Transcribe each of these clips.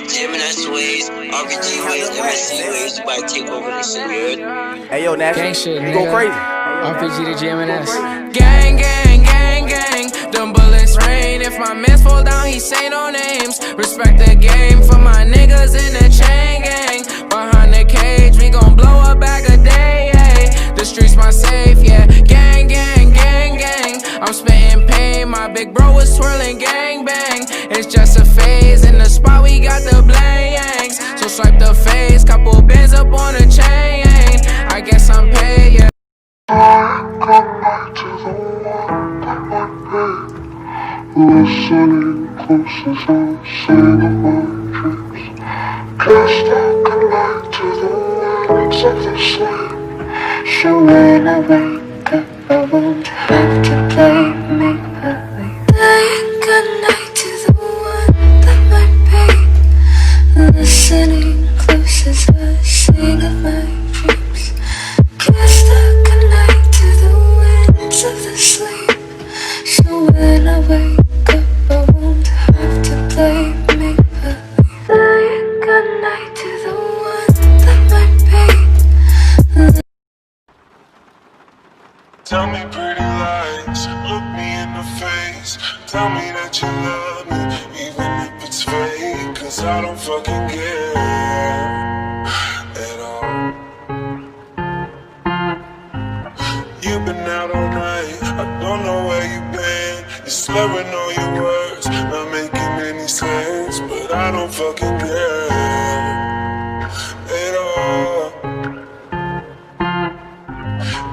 Gemini ways, RPG ways, MSC ways, you about to take over this shit, you heard? Hey yo, Nash, gang shit, you go crazy. RPG to GMNS. Gang, gang, gang, gang. Them bullets rain. If my mans fall down, he say no names. Respect the game for my niggas in the chain gang. Behind the cage, we gon' blow a bag a day. Ay. The streets my safe, yeah. Gang, gang, gang, gang. I'm spitting pain. My big bro was twirling gang bang. It's just a phase. In the spot, we got the blangs. So swipe the face. Couple bands up on the chain. I guess I'm paid, yeah. Listening close as I sing of my dreams. Can't stop connect to the words of the sleep. So when I wake up, I won't have to play make-believe. Saying goodnight to the one that might be. Listening close as I sing of my dreams. Can't stop connect to the winds of the sleep. So when I wake up, I won't have to play make-believe. Saying goodnight to the one that might be. Tell me pretty lies, look me in the face. Tell me that you love me, even if it's fake. Cause I don't fucking care at all. You've been out all night, I don't know where you've been. You're slurring all your words, not making any sense. But I don't fucking care at all.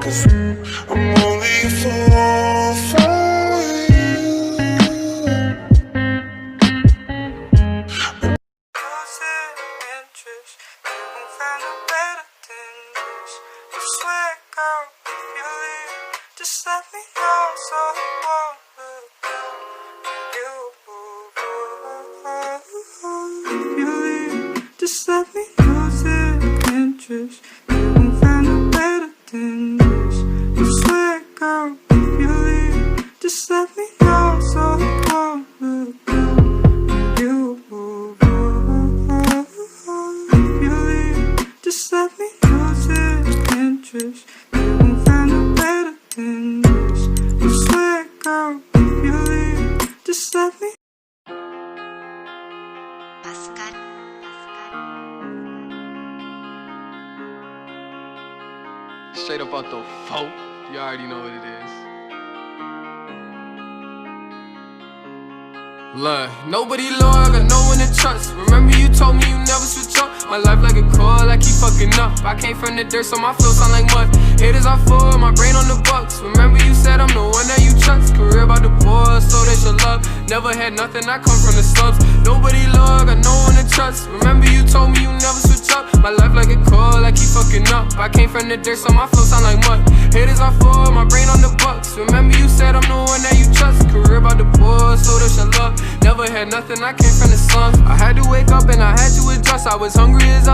Cause I'm only a fool for you. Losing interest, you won't find a better than this. I swear, girl, if you leave, just let me know so I won't look down. If you leave, just let me lose interest. You won't find a better than this. I swear, girl, if you leave, just let me know so I won't look down. You if you leave, just let me lose interest. You won't find a better than this. I swear, girl, if you leave, just let me. Straight up out the folk, you already know what it is. Look, nobody loyal, got no one to trust. Remember you told me you never switch up. My life like a coil, I keep fucking up. I came from the dirt, so my flow sound like mud. Haters are full, my brain on the bucks. Remember you said I'm the one that you trust. Career about the boys, so they should love. Never had nothing, I come from the slums. Nobody loyal, got no one to trust. Remember you told me you never switch up. My life like a coil, I keep fucking up. I came from the dirt, so my flow sound like mud. Haters are full, my brain on the bucks. Remember you said I'm the one that you trust. Career about the boys, so they should love. Never had nothing, I came from the slums. I had to wake up and I had to adjust. I was hungry as